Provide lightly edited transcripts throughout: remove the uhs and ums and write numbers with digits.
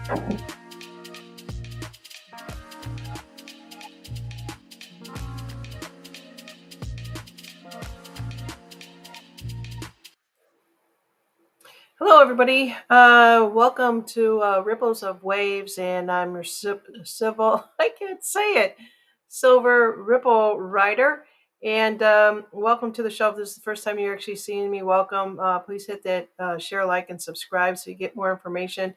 Hello, everybody. Welcome to Ripples of Waves, and I'm your civil, I can't say it, Silver Ripple Rider. And welcome to the show. If this is the first time you're actually seeing me, welcome. Please hit that share, like, and subscribe so you get more information.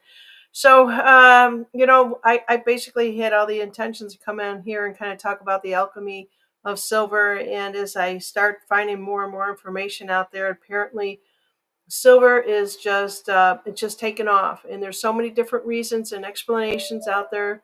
So, I basically had all the intentions to come in here and kind of talk about the alchemy of silver. And as I start finding more and more information out there, apparently silver is just it's just taken off, and there's so many different reasons and explanations out there.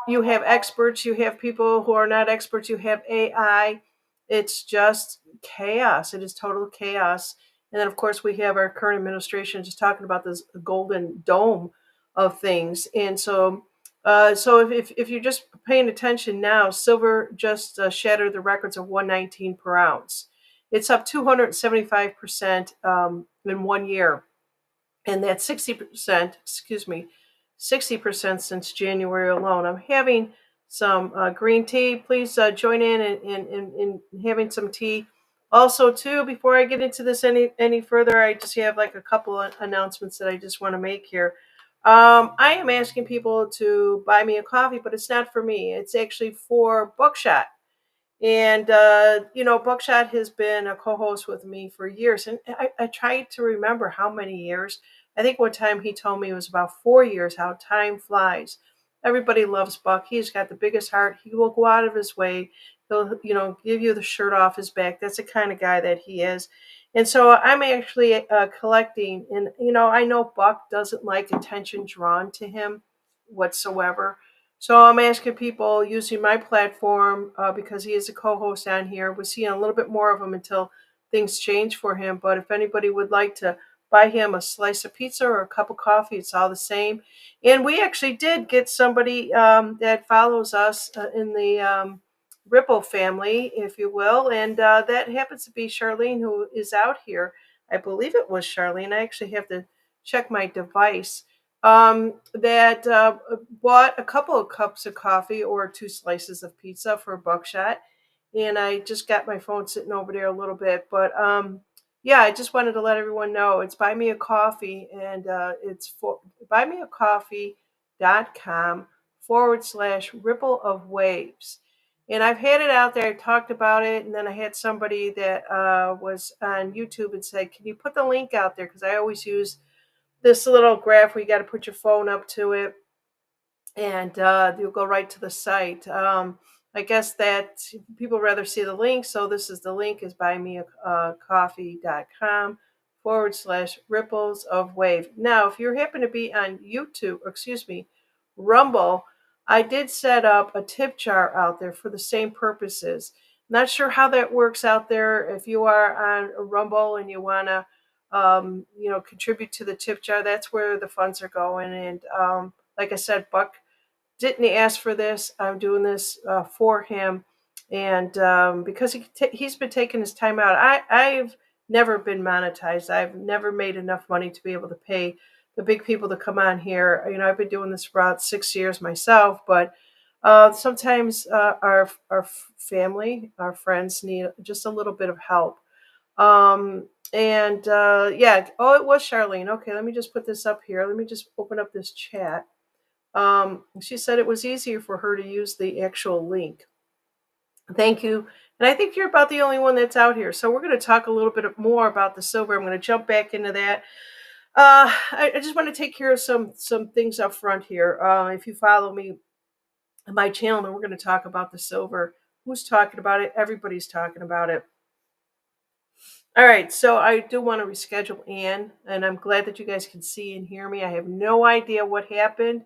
You have experts, you have people who are not experts, you have AI. It's just chaos. It is total chaos. And then of course we have our current administration just talking about this golden dome of things. And so if you're just paying attention now, silver just shattered the records of 119 per ounce. It's up 275% in 1 year, and that's 60%, excuse me, 60% since January alone. I'm having some green tea. Please join in having some tea. Also, too, before I get into this any further, I just have like a couple of announcements that I just want to make here. I am asking people to buy me a coffee, but it's not for me. It's actually for Buckshot. And, Buckshot has been a co host with me for years. And I tried to remember how many years. I think one time he told me it was about 4 years, how time flies. Everybody loves Buck. He's got the biggest heart. He will go out of his way. He'll, give you the shirt off his back. That's the kind of guy that he is. And so I'm actually collecting. And, I know Buck doesn't like attention drawn to him whatsoever. So I'm asking people using my platform because he is a co-host on here. We're seeing a little bit more of him until things change for him. But if anybody would like to buy him a slice of pizza or a cup of coffee, it's all the same. And we actually did get somebody that follows us in the Ripple family, if you will. And that happens to be Charlene, who is out here. I believe it was Charlene. I actually have to check my device that bought a couple of cups of coffee or two slices of pizza for Buckshot. And I just got my phone sitting over there a little bit. But yeah, I just wanted to let everyone know it's Buy Me a Coffee, and it's for buymeacoffee.com/ripple of waves. And I've had it out there. I talked about it, and then I had somebody that was on YouTube and said, "Can you put the link out there?" Because I always use this little graph where you got to put your phone up to it, and you'll go right to the site. I guess that people rather see the link, so this is the link is buymeacoffee.com/ripples of wave. Now, if you happen to be on YouTube, or excuse me, Rumble, I did set up a tip jar out there for the same purposes. Not sure how that works out there. If you are on Rumble and you want to contribute to the tip jar, that's where the funds are going. And like I said, Buck didn't ask for this. I'm doing this for him, and because he's been taking his time out. I've never been monetized. I've never made enough money to be able to pay the big people to come on here. I've been doing this for about 6 years myself, but sometimes our family, our friends need just a little bit of help. And yeah, oh, it was Charlene. Okay, let me just put this up here. Let me just open up this chat. She said it was easier for her to use the actual link. Thank you. And I think you're about the only one that's out here. So we're going to talk a little bit more about the silver. I'm going to jump back into that. I just want to take care of some things up front here. If you follow me on my channel, then we're going to talk about the silver. Who's talking about it? Everybody's talking about it. All right, so I do want to reschedule Anne, and I'm glad that you guys can see and hear me. I have no idea what happened.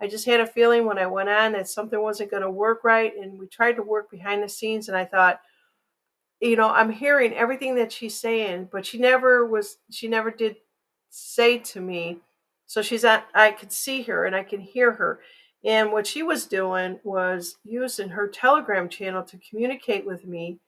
I just had a feeling when I went on that something wasn't going to work right, and we tried to work behind the scenes, and I thought, I'm hearing everything that she's saying, but she never did say to me. So I could see her and I can hear her. And what she was doing was using her Telegram channel to communicate with me,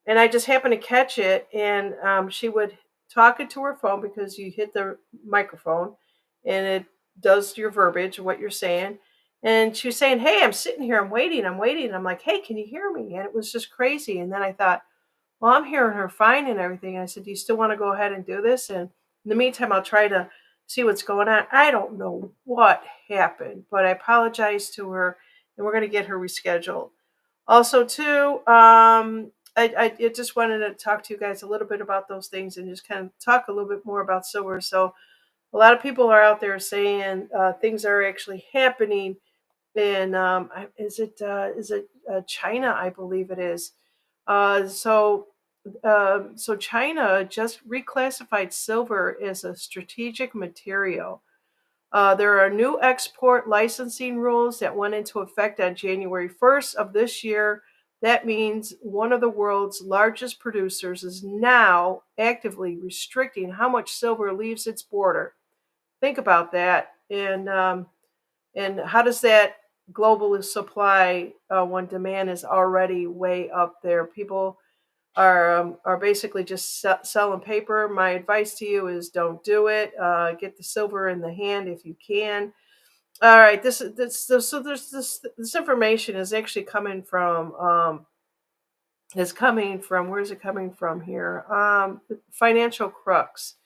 and I just happened to catch it. And she would talk into her phone because you hit the microphone, and it does your verbiage, what you're saying. And she was saying, "Hey, I'm sitting here, I'm waiting, I'm waiting." I'm like, "Hey, can you hear me?" And it was just crazy. And then I thought, well, I'm hearing her fine and everything. And I said, "Do you still want to go ahead and do this?" And in the meantime, I'll try to see what's going on. I don't know what happened, but I apologized to her, and we're going to get her rescheduled. Also, too, I just wanted to talk to you guys a little bit about those things and just kind of talk a little bit more about silver. So, a lot of people are out there saying things are actually happening in is it China? I believe it is. So China just reclassified silver as a strategic material. There are new export licensing rules that went into effect on January 1st of this year. That means one of the world's largest producers is now actively restricting how much silver leaves its border. Think about that, and how does that global supply when demand is already way up there? People are basically just selling paper. My advice to you is don't do it. Get the silver in the hand if you can. All right, so there's this information is actually coming from where's it coming from here? Financial Crux.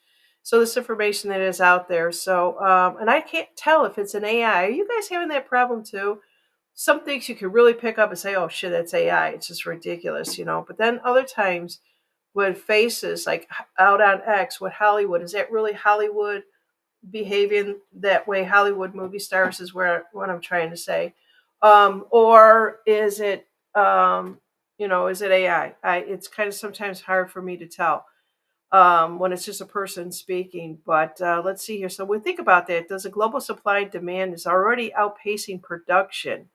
So this information that is out there. So and I can't tell if it's an AI. Are you guys having that problem too? Some things you can really pick up and say, "Oh shit, that's AI." It's just ridiculous, you know. But then other times, with faces like out on X, with Hollywood, is that really Hollywood behaving that way? Hollywood movie stars is where what I'm trying to say, or is it, is it AI? It's kind of sometimes hard for me to tell when it's just a person speaking. But let's see here. So we think about that. Does a global supply and demand is already outpacing production?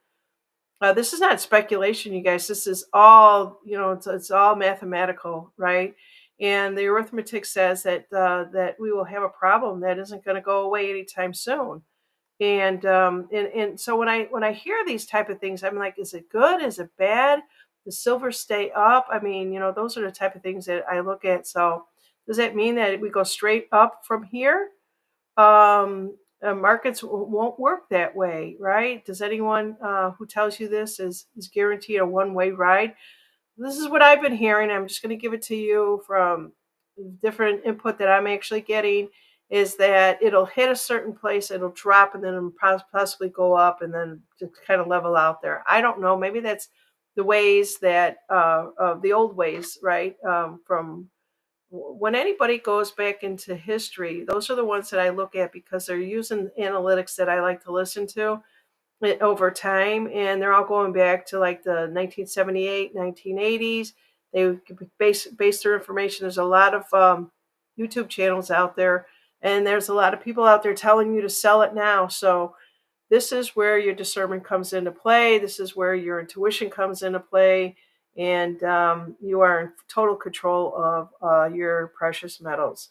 This is not speculation, you guys. This is all, it's all mathematical, right? And the arithmetic says that we will have a problem that isn't going to go away anytime soon. And so when I hear these type of things, I'm like, is it good? Is it bad? The silver stay up? I mean, those are the type of things that I look at. So does that mean that we go straight up from here? Markets won't work that way, right? Does anyone who tells you this is guaranteed a one-way ride? This is what I've been hearing. I'm just going to give it to you from different input that I'm actually getting. Is that it'll hit a certain place, it'll drop, and then it'll possibly go up, and then just kind of level out there. I don't know. Maybe that's the ways that of the old ways, right? From when anybody goes back into history, those are the ones that I look at because they're using analytics that I like to listen to over time, and they're all going back to like the 1978, 1980s. They base their information. There's a lot of YouTube channels out there, and there's a lot of people out there telling you to sell it now. So this is where your discernment comes into play. This is where your intuition comes into play, and you are in total control of your precious metals.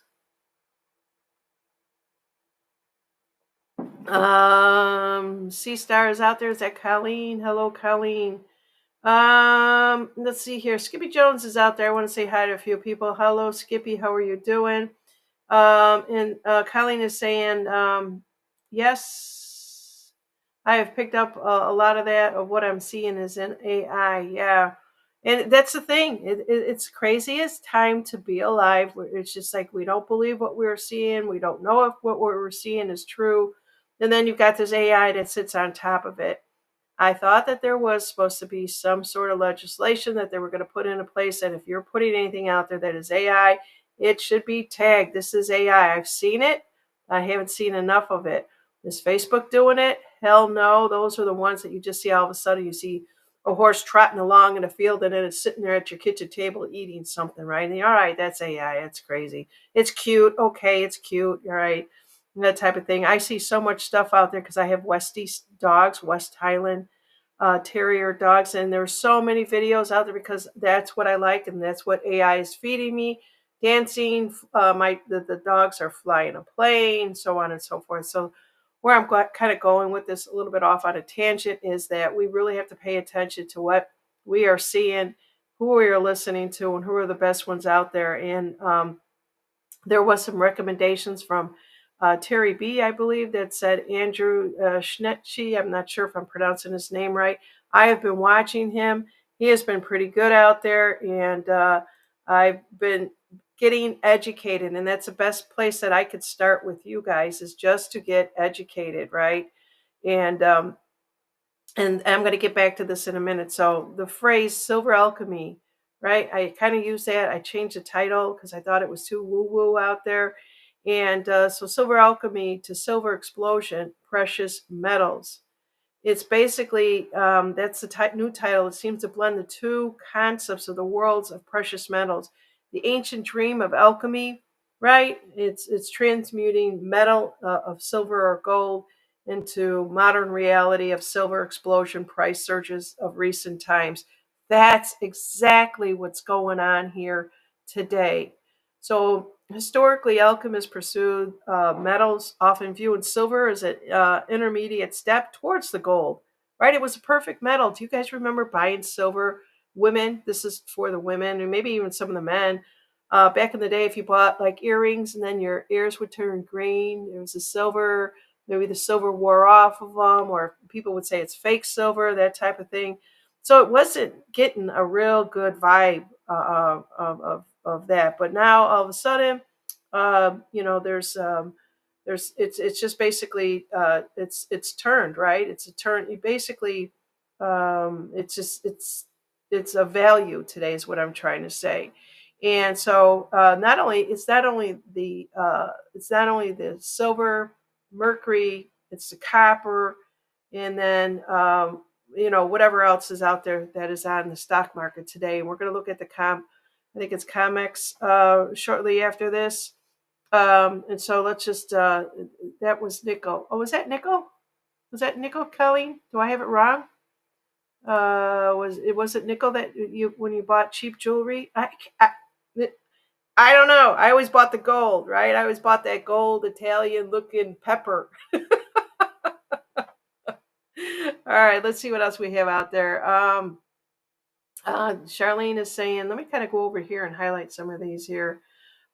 Sea Star is out there. Is that Colleen? Hello, Colleen. Let's see here. Skippy Jones is out there. I want to say hi to a few people. Hello, Skippy. How are you doing? And Colleen is saying, yes, I have picked up a lot of that of what I'm seeing is in AI. Yeah. And that's the thing. It's crazy. It's time to be alive. It's just like we don't believe what we're seeing. We don't know if what we're seeing is true. And then you've got this AI that sits on top of it. I thought that there was supposed to be some sort of legislation that they were going to put into place that if you're putting anything out there that is AI, it should be tagged. This is AI. I've seen it. I haven't seen enough of it. Is Facebook doing it? Hell no. Those are the ones that you just see all of a sudden. You see a horse trotting along in a field and then it's sitting there at your kitchen table eating something, right? And all right, that's AI. It's crazy. It's cute. Okay, it's cute. All right. And that type of thing. I see so much stuff out there because I have Westie dogs, West Highland Terrier dogs, and there's so many videos out there because that's what I like and that's what AI is feeding me. Dancing, the dogs are flying a plane, so on and so forth. So where I'm kind of going with this a little bit off on a tangent is that we really have to pay attention to what we are seeing, who we are listening to, and who are the best ones out there. And there was some recommendations from Terry B, I believe, that said Andrew Schnetchi. I'm not sure if I'm pronouncing his name right. I have been watching him. He has been pretty good out there, and I've been getting educated, and that's the best place that I could start with you guys is just to get educated, right? And I'm going to get back to this in a minute. So the phrase silver alchemy, right? I kind of use that. I changed the title because I thought it was too woo woo out there. And so silver alchemy to silver explosion, precious metals. It's basically that's the new title. It seems to blend the two concepts of the worlds of precious metals. The ancient dream of alchemy, right? It's transmuting metal of silver or gold into modern reality of silver explosion price surges of recent times. That's exactly what's going on here today. So historically, alchemists pursued metals, often viewing silver as an intermediate step towards the gold. Right? It was a perfect metal. Do you guys remember buying silver? Women, this is for the women, and maybe even some of the men. Back in the day, if you bought like earrings and then your ears would turn green, it was a silver. Maybe the silver wore off of them, or people would say it's fake silver, that type of thing. So it wasn't getting a real good vibe of that. But now all of a sudden, there's it's just basically it's turned right. It's a turn. You basically it's just it's a value today is what I'm trying to say. And so it's not only the silver, mercury, it's the copper, and then whatever else is out there that is on the stock market today. And we're going to look at I think it's Comex shortly after this. And so let's just that was nickel. Oh, was that nickel? Was that nickel, Kelly? Do I have it wrong? Was it nickel that you when you bought cheap jewelry? I don't know. I always bought the gold, right? I always bought that gold Italian looking pepper. All right, let's see what else we have out there. Charlene is saying, let me kind of go over here and highlight some of these here.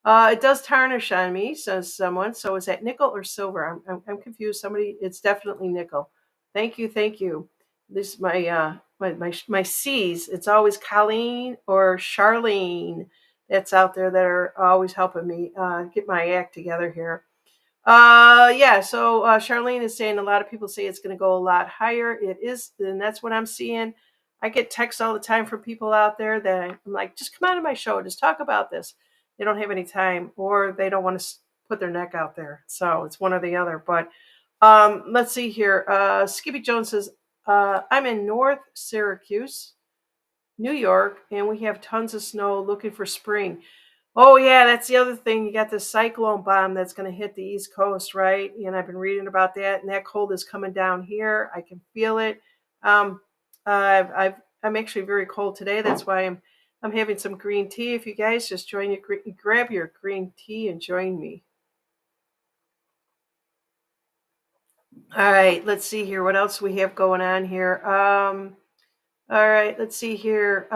It does tarnish on me, says someone. So is that nickel or silver? I'm confused. Somebody, it's definitely nickel. Thank you, thank you. This is my C's. It's always Colleen or Charlene that's out there that are always helping me get my act together here. Yeah, so Charlene is saying a lot of people say it's going to go a lot higher. It is, and that's what I'm seeing. I get texts all the time from people out there that I'm like, just come on to my show, just talk about this. They don't have any time, or they don't want to put their neck out there. So it's one or the other. But let's see here. Skippy Jones says, I'm in North Syracuse, New York, and we have tons of snow looking for spring. Oh yeah, that's the other thing. You got this cyclone bomb that's going to hit the East Coast, right? And I've been reading about that, and that cold is coming down here. I can feel it. Um, I'm actually very cold today. That's why I'm having some green tea. If you guys just grab your green tea and join me. All right, let's see here. What else we have going on here? All right, let's see here.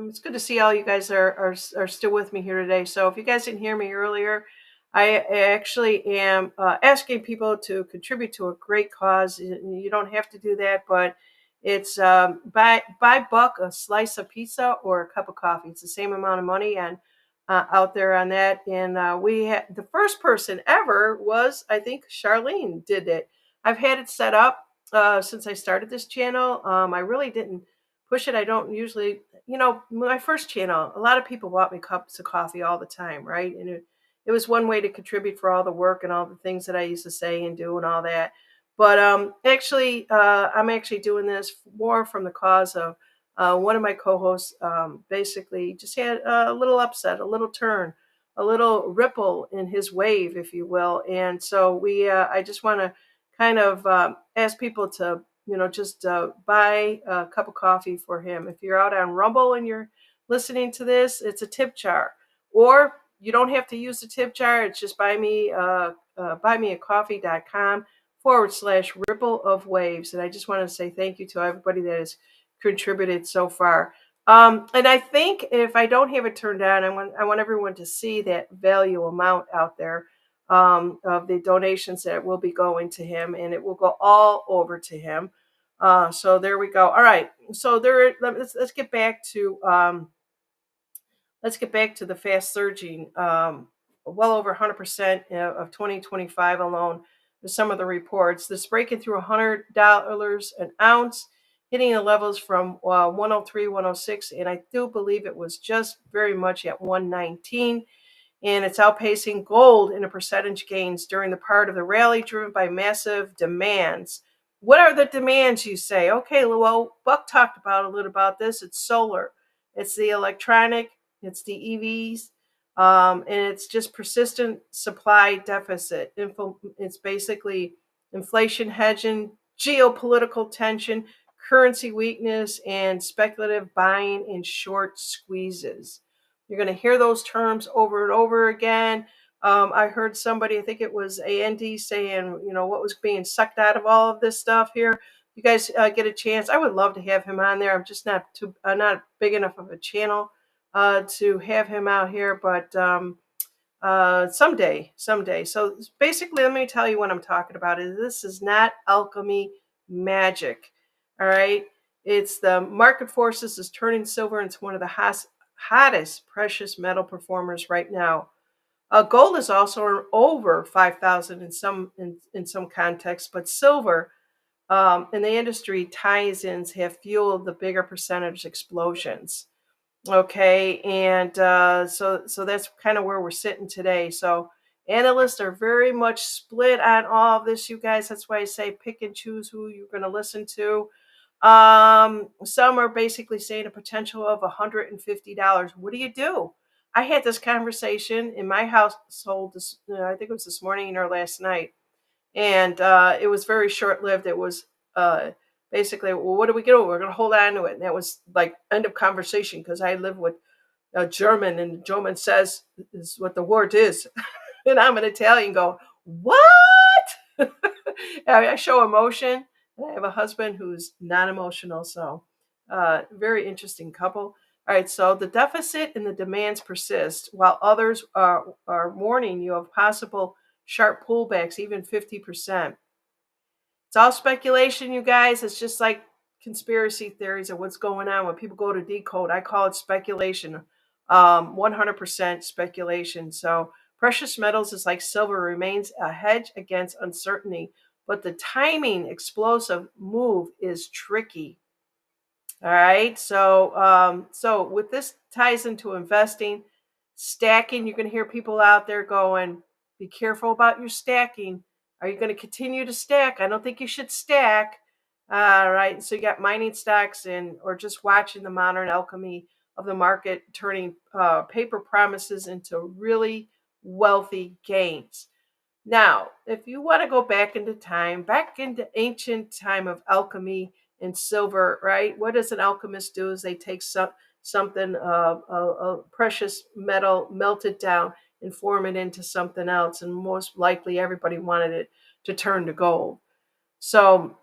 It's good to see all you guys are still with me here today. So if you guys didn't hear me earlier, I actually am asking people to contribute to a great cause. You don't have to do that, but it's buy buck a slice of pizza or a cup of coffee. It's the same amount of money and out there on that. And we had the first person ever was I think Charlene did it. I've had it set up since I started this channel. I really didn't push it. I don't usually, my first channel, a lot of people bought me cups of coffee all the time, right? And it was one way to contribute for all the work and all the things that I used to say and do and all that. But actually, I'm actually doing this more from the cause of one of my co-hosts basically just had a little upset, a little turn, a little ripple in his wave, if you will. And so I just want to kind of ask people to, just buy a cup of coffee for him. If you're out on Rumble and you're listening to this, it's a tip jar. Or you don't have to use the tip jar. It's just buymeacoffee.com/ripple of waves. And I just want to say thank you to everybody that has contributed so far. And I think if I don't have it turned on, I want everyone to see that value amount out there. of the donations that will be going to him, and it will go all over to him. So there we go. All right. So let's get back to the fast surging, well over 100% of 2025 alone. With some of the reports, this breaking through $100 an ounce, hitting the levels from 103, 106, and I do believe it was just very much at 119, and it's outpacing gold in a percentage gains during the part of the rally driven by massive demands. What are the demands, you say? Okay, well, Buck talked about a little about this. It's solar, it's the electronic, it's the EVs, and it's just persistent supply deficit. It's basically inflation hedging, geopolitical tension, currency weakness, and speculative buying in short squeezes. You're going to hear those terms over and over again. I heard somebody, I think it was Andy, saying, what was being sucked out of all of this stuff here. You guys get a chance. I would love to have him on there. I'm just not big enough of a channel to have him out here, but someday. So basically, let me tell you what I'm talking about. This is not alchemy magic. All right. It's the market forces is turning silver into one of the hottest precious metal performers right now. Gold is also over 5,000 in some contexts, but silver in the industry tie-ins have fueled the bigger percentage explosions. Okay, and so that's kind of where we're sitting today. So analysts are very much split on all of this, you guys. That's why I say pick and choose who you're going to listen to. Some are basically saying a potential of $150. What do you do? I had this conversation in my household. I think it was this morning or last night, and it was very short lived. It was uh, basically, well, what do we do? We're going to hold on to it, and that was like end of conversation because I live with a German, and the German says is what the word is, and I'm an Italian. Go what? I show emotion, and I have a husband who's not emotional. So, very interesting couple. All right, so the deficit and the demands persist, while others are warning you of possible sharp pullbacks, even 50%. It's all speculation, you guys. It's just like conspiracy theories of what's going on. When people go to decode, I call it speculation. 100% speculation. So precious metals is like silver, remains a hedge against uncertainty, but the timing explosive move is tricky. All right. So with this ties into investing, stacking. You're going to hear people out there going, "Be careful about your stacking. Are you going to continue to stack? I don't think you should stack." All right. So you got mining stocks and or just watching the modern alchemy of the market turning paper promises into really wealthy gains. Now, if you want to go back into time, back into ancient time of alchemy and silver, right? What does an alchemist do? Is they take something, a precious metal, melt it down, and form it into something else. And most likely, everybody wanted it to turn to gold. So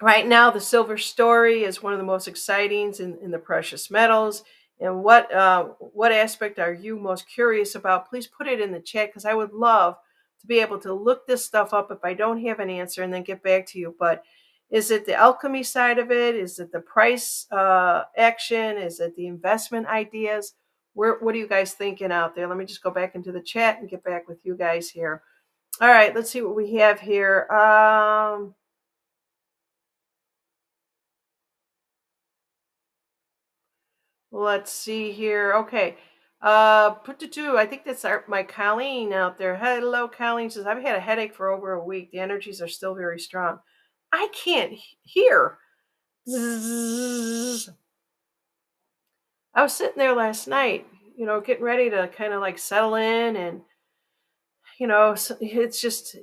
right now, the silver story is one of the most exciting in the precious metals. And what aspect are you most curious about? Please put it in the chat because I would love to be able to look this stuff up if I don't have an answer and then get back to you. But is it the alchemy side of it? Is it the price action? Is it the investment ideas? What are you guys thinking out there? Let me just go back into the chat and get back with you guys here. All right, let's see what we have here. Let's see here. Okay. Put to two. I think that's my Colleen out there. Hello, Colleen says, I've had a headache for over a week. The energies are still very strong. I can't hear. Zzz. I was sitting there last night, getting ready to kind of like settle in. And, it's just,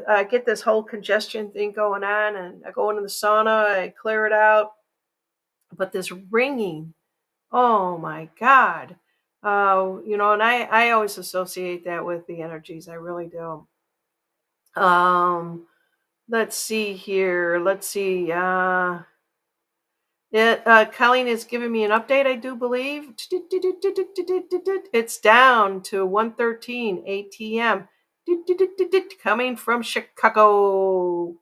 I get this whole congestion thing going on. And I go into the sauna, I clear it out. But this ringing, oh my God. And I always associate that with the energies. I really do. Let's see here. Let's see. Colleen is giving me an update, I do believe. It's down to 113 ATM. Coming from Chicago. All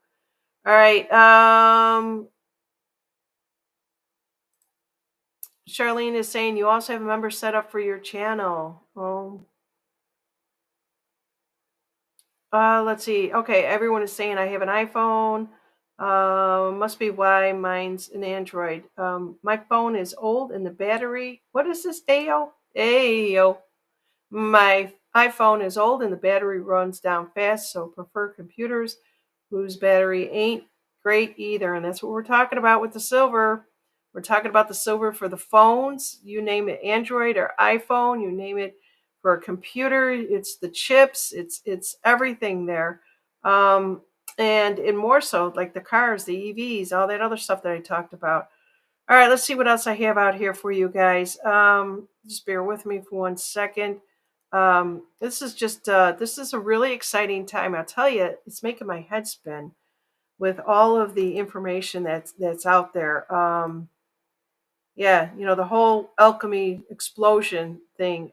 right. Charlene is saying you also have a member set up for your channel. Oh. Let's see. Okay, everyone is saying I have an iPhone. Must be why mine's an Android. My phone is old and the battery. What is this, Ayo? Ayo. My iPhone is old and the battery runs down fast, so prefer computers whose battery ain't great either. And that's what we're talking about with the silver. We're talking about the silver for the phones. You name it, Android or iPhone. You name it for a computer. It's the chips. It's everything there. Um, and more so, like the cars, the EVs, all that other stuff that I talked about. All right, let's see what else I have out here for you guys. Just bear with me for 1 second. This is a really exciting time. I'll tell you, it's making my head spin with all of the information that's out there. Yeah, the whole alchemy explosion thing.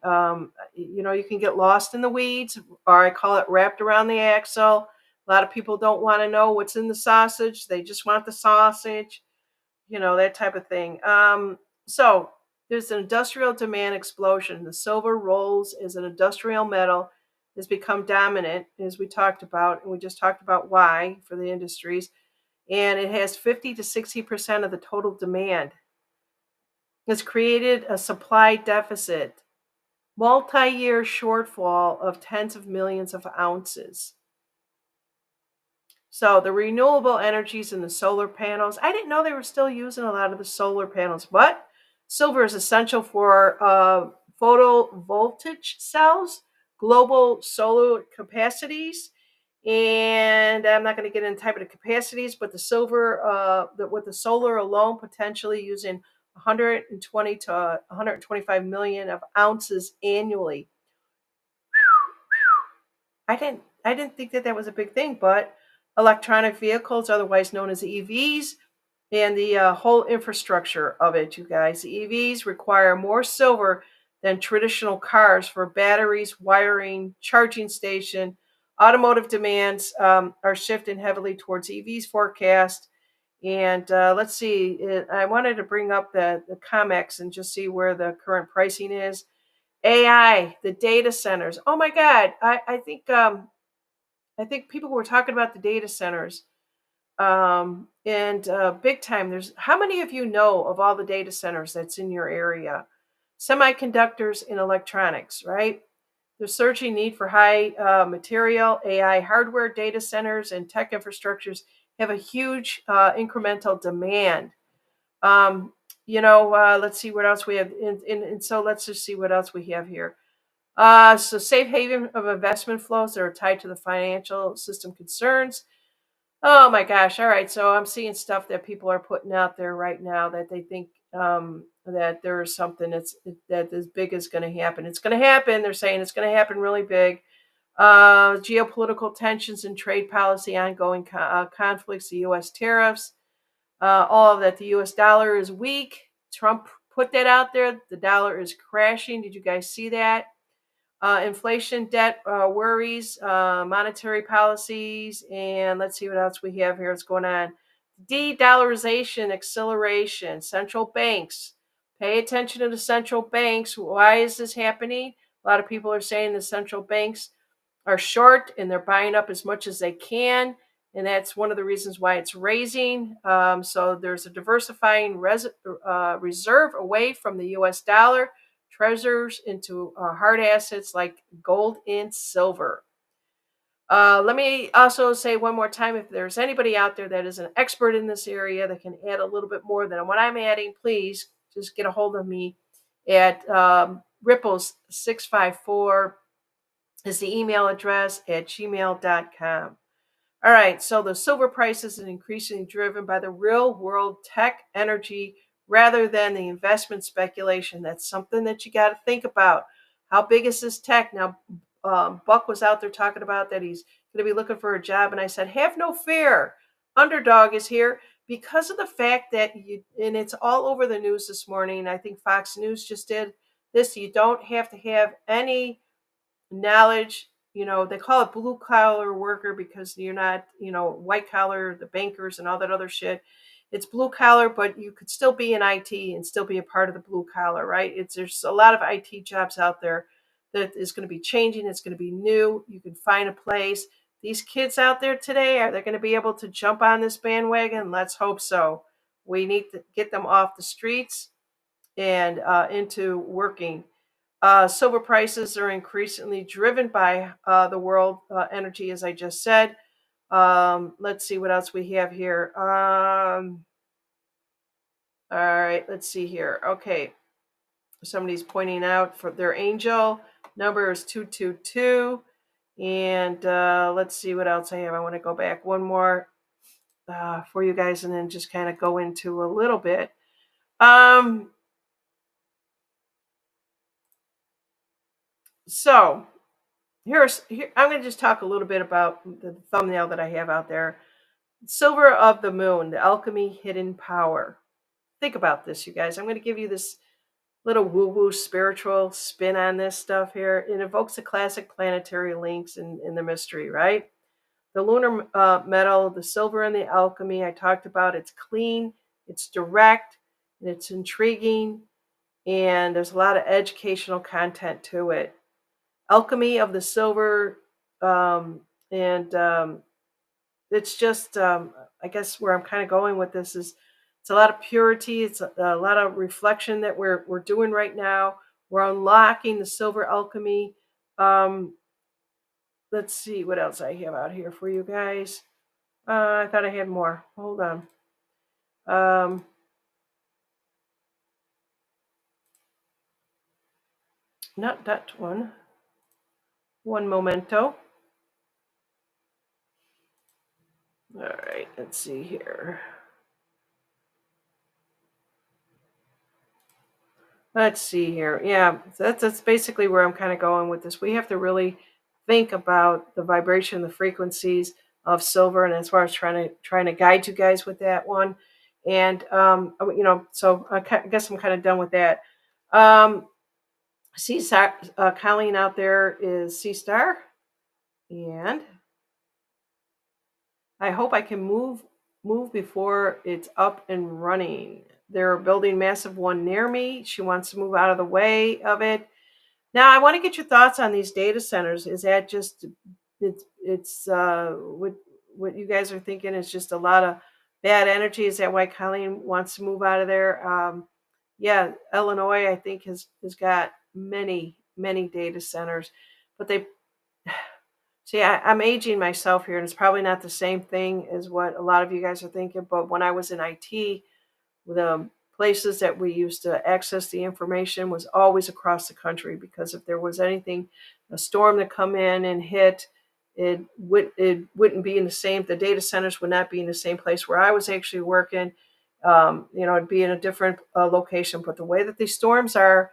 You can get lost in the weeds, or I call it wrapped around the axle. A lot of people don't want to know what's in the sausage; they just want the sausage, that type of thing. So there's an industrial demand explosion. The silver rolls as an industrial metal has become dominant, as we talked about, and we just talked about why for the industries. And it has 50 to 60% of the total demand. It's created a supply deficit, multi-year shortfall of tens of millions of ounces. So the renewable energies and the solar panels, I didn't know they were still using a lot of the solar panels, but silver is essential for photovoltaic cells, global solar capacities, and I'm not going to get into type of the capacities, but the silver, with the solar alone, potentially using 120 to 125 million of ounces annually. I didn't think that was a big thing, but electronic vehicles, otherwise known as EVs, and the whole infrastructure of it, you guys. The EVs require more silver than traditional cars for batteries, wiring, charging station. Automotive demands are shifting heavily towards EVs forecast. And let's see, I wanted to bring up the COMEX and just see where the current pricing is. AI, the data centers. Oh my God, I think people were talking about the data centers, and big time. There's how many of you know of all the data centers that's in your area? Semiconductors and electronics, right? The surging need for high material AI hardware, data centers, and tech infrastructures have a huge incremental demand. Um, let's see what else we have. And so let's just see what else we have here. So safe haven of investment flows that are tied to the financial system concerns. Oh my gosh. All right. So I'm seeing stuff that people are putting out there right now that they think that there is something that as big is going to happen. It's going to happen. They're saying it's going to happen really big. Geopolitical tensions and trade policy, ongoing conflicts, the U.S. tariffs, all of that. The U.S. dollar is weak. Trump put that out there. The dollar is crashing. Did you guys see that? Inflation, debt, worries, monetary policies, and let's see what else we have here. What's going on? De-dollarization, acceleration, central banks. Pay attention to the central banks. Why is this happening? A lot of people are saying the central banks are short and they're buying up as much as they can. And that's one of the reasons why it's raising. So there's a diversifying reserve away from the US dollar, treasures into hard assets like gold and silver. Let me also say one more time, if there's anybody out there that is an expert in this area that can add a little bit more than what I'm adding, please just get a hold of me at ripples654 is the email address at gmail.com. All right, so the silver price is increasingly driven by the real world tech energy rather than the investment speculation. That's something that you got to think about. How big is this tech? Now, Buck was out there talking about that he's going to be looking for a job, and I said, have no fear. Underdog is here because of the fact that and it's all over the news this morning. I think Fox News just did this. You don't have to have any knowledge they call it blue collar worker because you're not, white collar, the bankers and all that other shit. It's blue collar, but you could still be in IT and still be a part of the blue collar, right? There's a lot of IT jobs out there that is going to be changing. It's going to be new. You can find a place. These kids out there today, are they going to be able to jump on this bandwagon? Let's hope so. We need to get them off the streets and into working. Silver prices are increasingly driven by the world energy, as I just said. Let's see what else we have here. All right, let's see here. Okay, somebody's pointing out for their angel number is 222. And let's see what else I have. I want to go back one more for you guys and then just kind of go into a little bit. So here I'm going to just talk a little bit about the thumbnail that I have out there. Silver of the Moon, the alchemy hidden power. Think about this, you guys. I'm going to give you this little woo-woo spiritual spin on this stuff here. It evokes the classic planetary links in the mystery, right? The lunar metal, the silver and the alchemy I talked about, it's clean, it's direct, and it's intriguing, and there's a lot of educational content to it. Alchemy of the silver, and it's just, I guess where I'm kind of going with this is it's a lot of purity, it's a lot of reflection that we're doing right now. We're unlocking the silver alchemy. Um, let's see what else I have out here for you guys. I thought I had more. Hold on. Not that one. One momento. All right, let's see here. Let's see here. Yeah, that's basically where I'm kind of going with this. We have to really think about the vibration, the frequencies of silver, and as far as trying to guide you guys with that one. And so I guess I'm kind of done with that. Um, Sea Star, Colleen out there is Sea Star, and I hope I can move before it's up and running. They're building massive one near me. She wants to move out of the way of it. Now, I want to get your thoughts on these data centers. Is that just it's what you guys are thinking is just a lot of bad energy? Is that why Colleen wants to move out of there? Yeah, Illinois, I think has got many data centers, but they see. I'm aging myself here, and it's probably not the same thing as what a lot of you guys are thinking. But when I was in IT, the places that we used to access the information was always across the country because if there was anything, a storm to come in and hit, it wouldn't be in the data centers would not be in the same place where I was actually working. It'd be in a different location. But the way that these storms are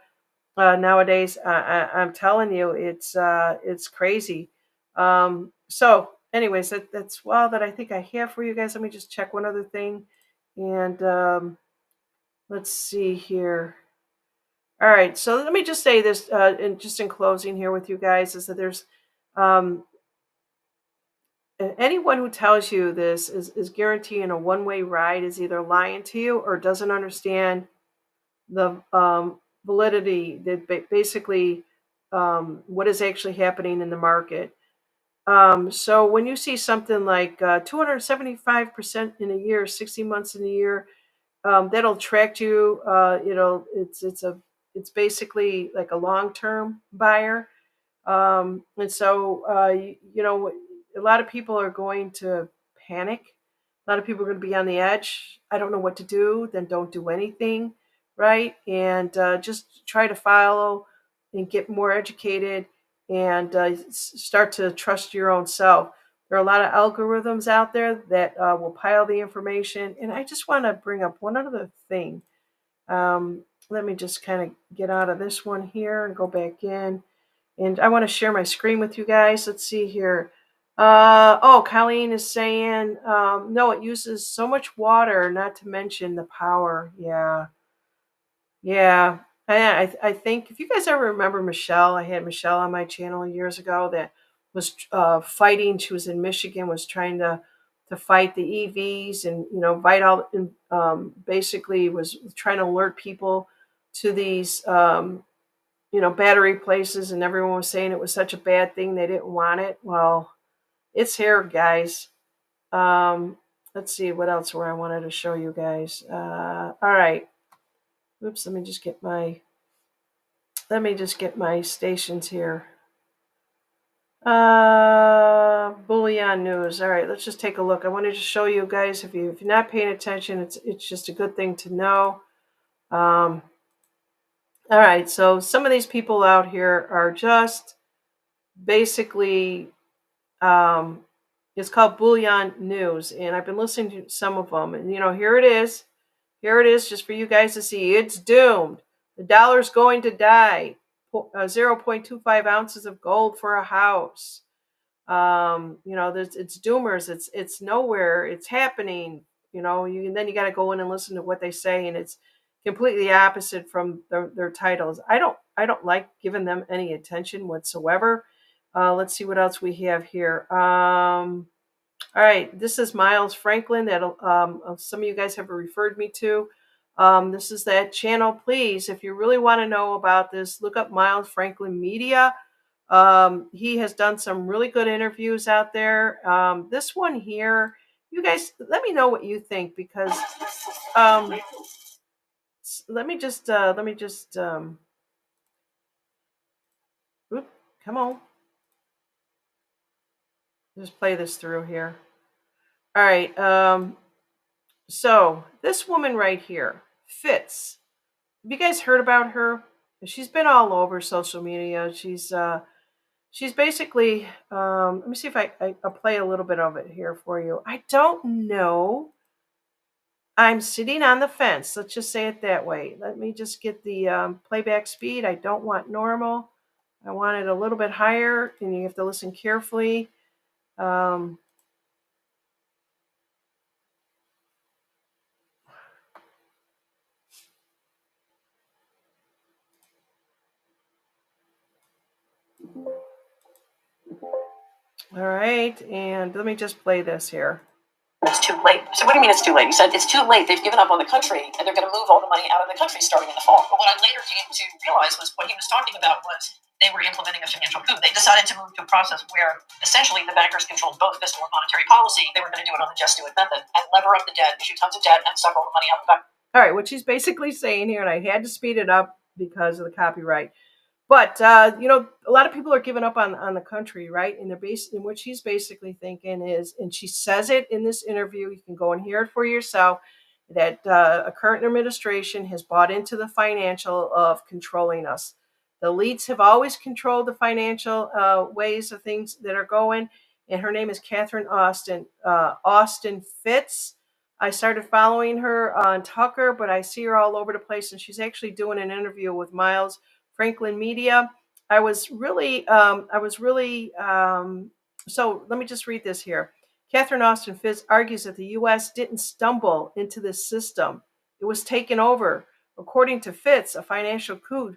nowadays, I'm telling you, it's crazy. So, anyways, that's all that I think I have for you guys. Let me just check one other thing, and let's see here. All right, so let me just say this, in closing here with you guys, is that there's um, anyone who tells you this is guaranteeing a one-way ride is either lying to you or doesn't understand the validity that basically what is actually happening in the market. So when you see something like 275% in a year, 60 months in a year, that'll attract you. It's basically like a long term buyer, and so a lot of people are going to panic. A lot of people are going to be on the edge. I don't know what to do. Then don't do anything, right? And just try to follow and get more educated and start to trust your own self. There are a lot of algorithms out there that will pile the information. And I just want to bring up one other thing. Let me just kind of get out of this one here and go back in. And I want to share my screen with you guys. Let's see here. Colleen is saying, no, it uses so much water, not to mention the power. Yeah. Yeah. I think if you guys ever remember Michelle, I had Michelle on my channel years ago that was fighting. She was in Michigan, was trying to fight the EVs, and fight all, and basically was trying to alert people to these battery places, and everyone was saying it was such a bad thing they didn't want it. Well, it's here, guys. Um, let's see what else where I wanted to show you guys. All right. Oops, let me just get my stations here. Bullion News. All right, let's just take a look. I wanted to show you guys, if you're not paying attention, it's just a good thing to know. All right, so some of these people out here are just basically, um, it's called Bullion News, and I've been listening to some of them, and here it is. Here it is, just for you guys to see. It's doomed. The dollar's going to die. 0.25 ounces of gold for a house. It's doomers. It's nowhere. It's happening. Then you got to go in and listen to what they say, and it's completely opposite from their titles. I don't like giving them any attention whatsoever. Let's see what else we have here. All right, this is Miles Franklin that some of you guys have referred me to. This is that channel. Please, if you really want to know about this, look up Miles Franklin Media. He has done some really good interviews out there. This one here, you guys, let me know what you think, because um, let me just oop, come on, just play this through here. All right. So this woman right here, Fitz. Have you guys heard about her? She's been all over social media. She's basically, let me see if I'll play a little bit of it here for you. I don't know. I'm sitting on the fence. Let's just say it that way. Let me just get the playback speed. I don't want normal. I want it a little bit higher, and you have to listen carefully. Um, all right, and let me just play this here. It's too late. So what do you mean it's too late? You said it's too late. They've given up on the country, and they're going to move all the money out of the country starting in the fall. But what I later came to realize was what he was talking about was they were implementing a financial coup. They decided to move to a process where essentially the bankers controlled both fiscal and monetary policy. They were going to do it on the just do it method and lever up the debt, issue tons of debt, and suck all the money out of the bank. All right, what she's basically saying here, and I had to speed it up because of the copyright. But a lot of people are giving up on the country, right? And and what she's basically thinking is, and she says it in this interview. You can go and hear it for yourself. That a current administration has bought into the financial of controlling us. The elites have always controlled the financial ways of things that are going. And her name is Catherine Austin Fitz. I started following her on Tucker, but I see her all over the place, and she's actually doing an interview with Miles Franklin Media. So let me just read this here. Catherine Austin Fitz argues that the U.S. didn't stumble into this system. It was taken over. According to Fitz, a financial coup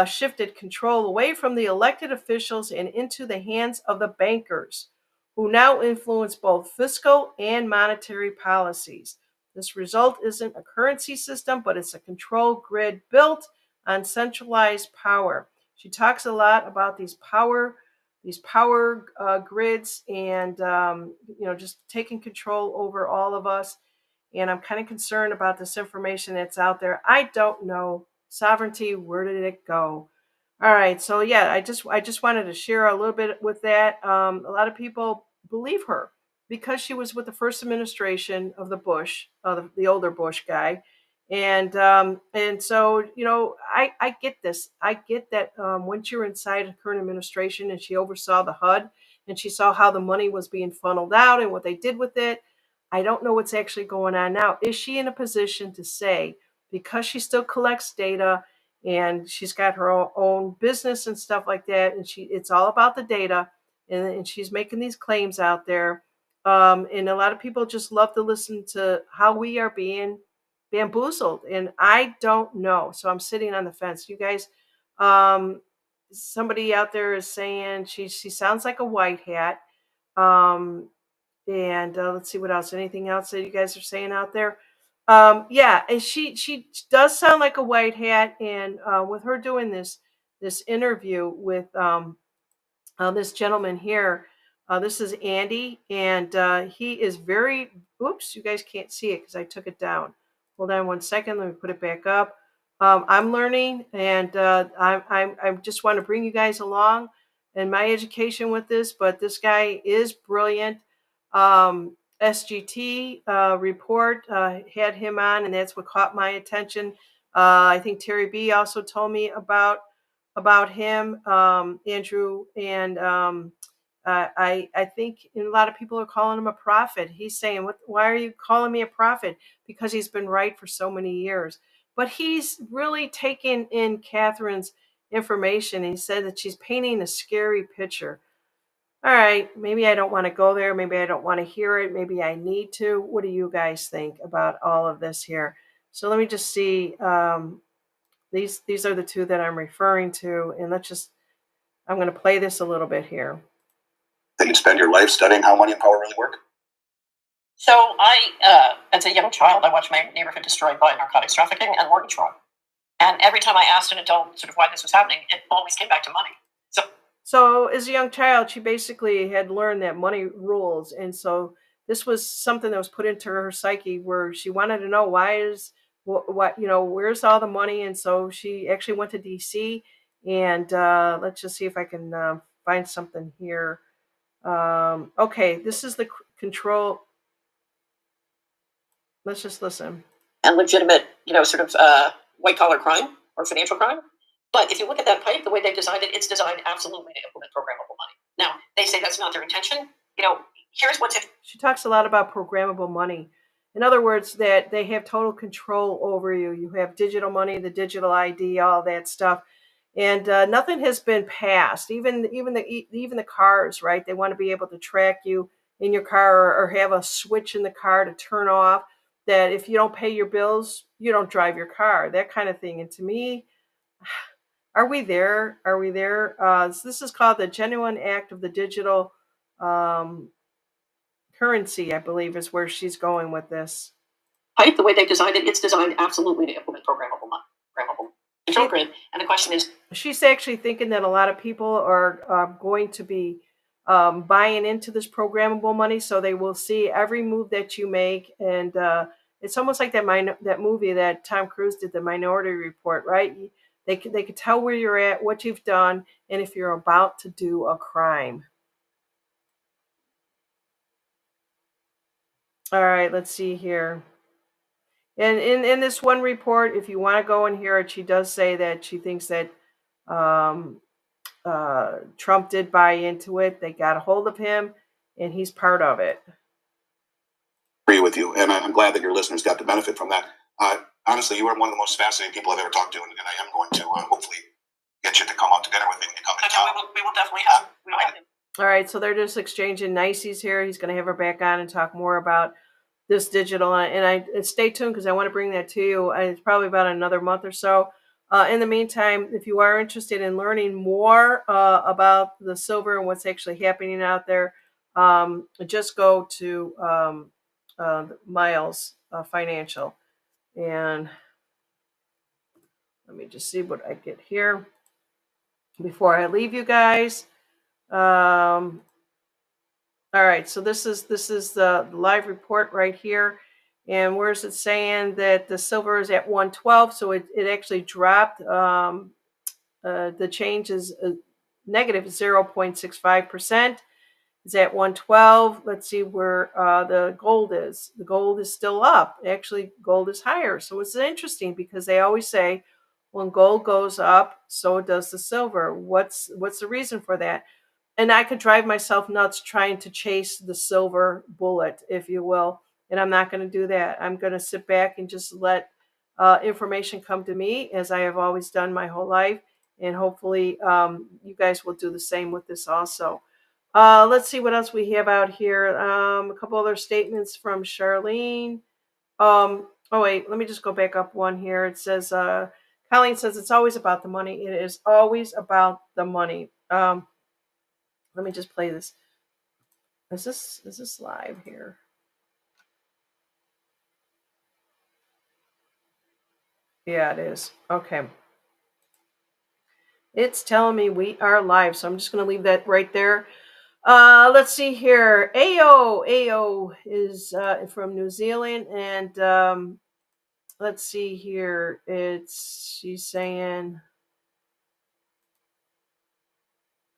shifted control away from the elected officials and into the hands of the bankers, who now influence both fiscal and monetary policies. This result isn't a currency system, but it's a control grid built on centralized power. She talks a lot about these power grids, and just taking control over all of us. And I'm kind of concerned about this information that's out there. I don't know sovereignty. Where did it go? All right, so yeah, I just wanted to share a little bit with that. A lot of people believe her because she was with the first administration of the Bush, the older Bush guy, and so I get this. I get that once you're inside the current administration, and she oversaw the HUD, and she saw how the money was being funneled out and what they did with it. I don't know what's actually going on now. Is she in a position to say, because she still collects data and she's got her own business and stuff like that, and it's all about the data, and she's making these claims out there, and a lot of people just love to listen to how we are being bamboozled, and I don't know. So I'm sitting on the fence. You guys, um, somebody out there is saying she sounds like a white hat. Um, and let's see what else. Anything else that you guys are saying out there? Yeah, and she does sound like a white hat. And with her doing this interview with this gentleman here. This is Andy, and he is very. Oops, you guys can't see it because I took it down. Hold on one second. Let me put it back up. I'm learning, and I just want to bring you guys along in my education with this. But this guy is brilliant. SGT report had him on, and that's what caught my attention. I think Terry B also told me about him, Andrew, and I think a lot of people are calling him a prophet. He's saying, "What? Why are you calling me a prophet?" Because he's been right for so many years. But he's really taken in Catherine's information. He said that she's painting a scary picture. All right, maybe I don't want to go there. Maybe I don't want to hear it. Maybe I need to. What do you guys think about all of this here? So let me just see. These are the two that I'm referring to, and I'm going to play this a little bit here. That you'd spend your life studying how money and power really work? So as a young child, I watched my neighborhood destroyed by narcotics trafficking and mortgage fraud. And every time I asked an adult sort of why this was happening, it always came back to money. So as a young child, she basically had learned that money rules, and so this was something that was put into her psyche where she wanted to know why is what where's all the money, and so she actually went to DC, and let's just see if I can find something here. Okay, this is the control. Let's just listen. And legitimate, sort of white collar crime or financial crime. But if you look at that pipe, the way they've designed it, it's designed absolutely to implement programmable money. Now, they say that's not their intention. Here's what's it. She talks a lot about programmable money. In other words, that they have total control over you. You have digital money, the digital ID, all that stuff, and nothing has been passed. Even the cars, right? They want to be able to track you in your car, or have a switch in the car to turn off. That if you don't pay your bills, you don't drive your car. That kind of thing. And to me, are we there? Are we there? So this is called the genuine act of the digital um, currency, I believe, is where she's going with this. Pipe, the way they've designed it, it's designed absolutely to implement programmable money, programmable control grid. And the question is, she's actually thinking that a lot of people are going to be buying into this programmable money, so they will see every move that you make, and it's almost like that movie that Tom Cruise did, the Minority Report, right? They could tell where you're at, what you've done, and if you're about to do a crime. All right, let's see here. And in this one report, if you want to go and hear it, she does say that she thinks that um, Trump did buy into it. They got a hold of him, and he's part of it. Agree with you, and I'm glad that your listeners got the benefit from that. Honestly, you are one of the most fascinating people I've ever talked to, and I am going to hopefully get you to come out to dinner with me when you come into town. We will definitely have. All right, so they're just exchanging niceties here. He's going to have her back on and talk more about this digital, and I stay tuned because I want to bring that to you. It's probably about another month or so. In the meantime, if you are interested in learning more about the silver and what's actually happening out there, just go to Miles Financial, and let me just see what I get here before I leave you guys. All right, so this is the live report right here, and where is it saying that the silver is at 112? So it actually dropped. The change is negative 0.65%. It's at 112. Let's see where the gold is. The gold is still up. Actually, gold is higher. So it's interesting because they always say when gold goes up, so does the silver. What's the reason for that? And I could drive myself nuts trying to chase the silver bullet, if you will. And I'm not going to do that. I'm going to sit back and just let information come to me, as I have always done my whole life. And hopefully, you guys will do the same with this also. Let's see what else we have out here. A couple other statements from Charlene. Oh, wait, let me just go back up one here. It says Colleen says it's always about the money. It is always about the money. Let me just play this. Is this live here? Yeah, it is. Okay. It's telling me we are live, so I'm just going to leave that right there. Let's see here. AO is from New Zealand, and let's see here. She's saying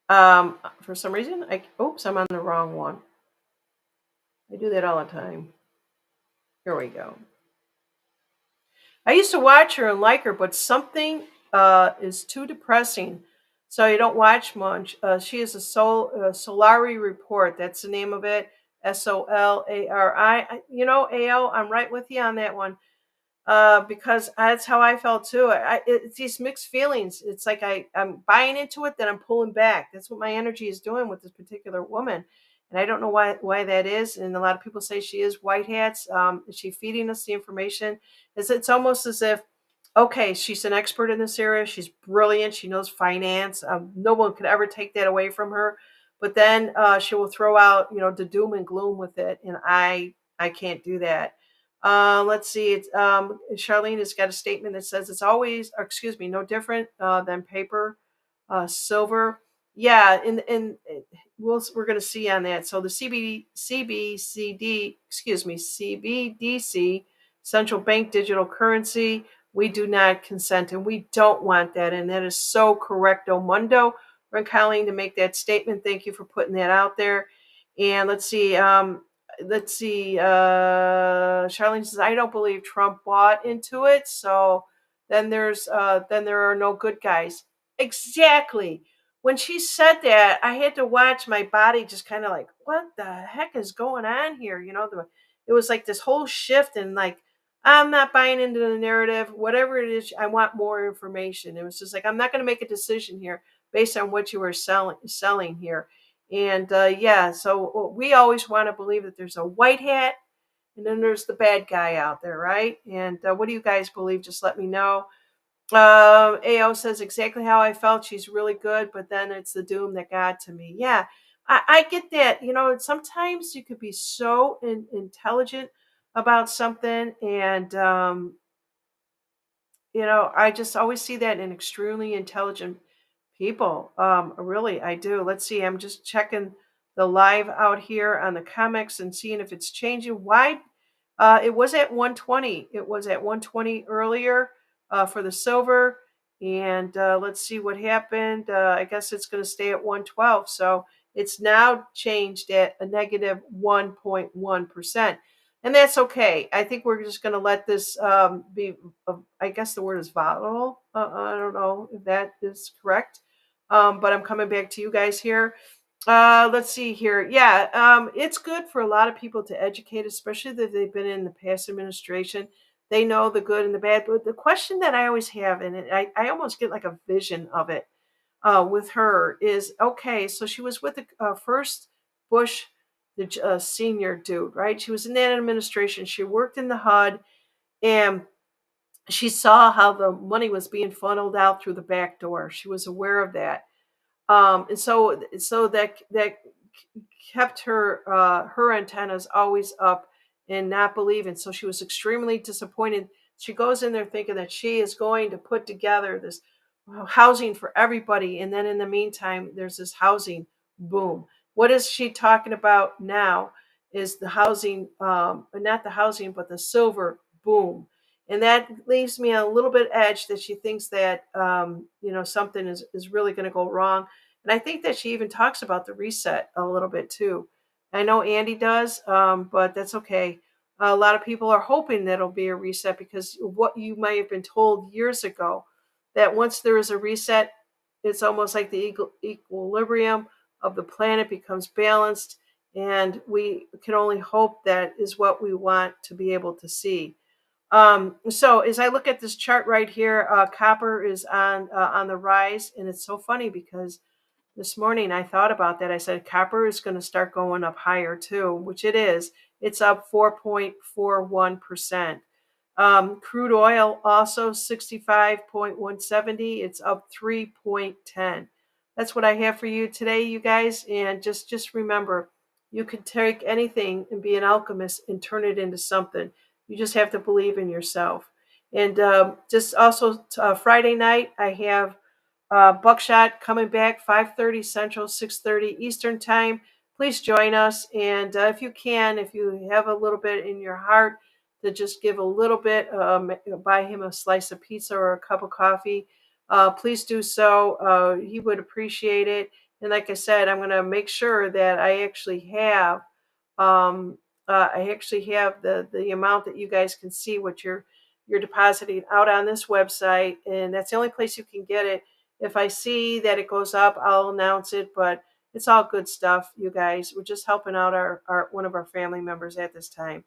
for some reason oops, I'm on the wrong one. I do that all the time. Here we go. I used to watch her and like her, but something is too depressing, so I don't watch much. She is a Solari Report. That's the name of it. Solari. You know, AO. I'm right with you on that one. Because that's how I felt too. It's these mixed feelings. It's like I'm buying into it, then I'm pulling back. That's what my energy is doing with this particular woman. And I don't know why that is. And a lot of people say she is white hats. Is she feeding us the information? It's almost as if, okay, she's an expert in this area. She's brilliant. She knows finance. No one could ever take that away from her. But then she will throw out, the doom and gloom with it, and I can't do that. Let's see. Charlene has got a statement that says it's always, or excuse me, no different than paper, silver. Yeah, and we're going to see on that. So the CBDC, central bank digital currency, we do not consent, and we don't want that. And that is so correcto mundo. Colleen, to make that statement. Thank you for putting that out there. And let's see. Charlene says, I don't believe Trump bought into it. So then there are no good guys. Exactly. When she said that, I had to watch my body just kind of like, what the heck is going on here? It was like this whole shift, and like, I'm not buying into the narrative. Whatever it is, I want more information. It was just like, I'm not going to make a decision here based on what you are selling here. And yeah, so we always want to believe that there's a white hat and then there's the bad guy out there, right? And what do you guys believe? Just let me know. AO says exactly how I felt. She's really good, but then it's the doom that got to me. Yeah, I get that. Sometimes you could be so intelligent about something, and I just always see that in extremely intelligent people. Really, I do. Let's see. I'm just checking the live out here on the comics and seeing if it's changing. Why? It was at 120. It was at 120 earlier for the silver. And let's see what happened. I guess it's going to stay at 112. So it's now changed at a negative 1.1%. And that's okay. I think we're just going to let this be, I guess the word is volatile. I don't know if that is correct. But I'm coming back to you guys here. Let's see here. Yeah, it's good for a lot of people to educate, especially if they've been in the past administration. They know the good and the bad. But the question that I always have, and I almost get like a vision of it with her, is okay, so she was with the first Bush, the senior dude, right? She was in that administration. She worked in the HUD, and she saw how the money was being funneled out through the back door. She was aware of that. And so that kept her antennas always up and not believing. So she was extremely disappointed. She goes in there thinking that she is going to put together this housing for everybody, and then in the meantime, there's this housing boom. What is she talking about now? Is the housing, not the housing, but the silver boom. And that leaves me a little bit edged that she thinks that something is really going to go wrong. And I think that she even talks about the reset a little bit too. I know Andy does, but that's okay. A lot of people are hoping that it'll be a reset because what you might have been told years ago, that once there is a reset, it's almost like the equilibrium of the planet becomes balanced. And we can only hope that is what we want to be able to see. So as I look at this chart right here, copper is on the rise, and it's so funny because this morning I thought about that. I said copper is going to start going up higher too, which it is. It's up 4.41%. Crude oil also 65.170. It's up 3.10. That's what I have for you today, you guys. And just remember, you can take anything and be an alchemist and turn it into something. You just have to believe in yourself. And just also Friday night, I have Buckshot coming back 5:30 Central, 6:30 Eastern time. Please join us. And if you can, if you have a little bit in your heart to just give a little bit, buy him a slice of pizza or a cup of coffee, please do so. He would appreciate it. And like I said, I'm going to make sure that um, I actually have the amount that you guys can see what you're depositing out on this website, and that's the only place you can get it. If I see that it goes up, I'll announce it. But it's all good stuff, you guys. We're just helping out our one of our family members at this time.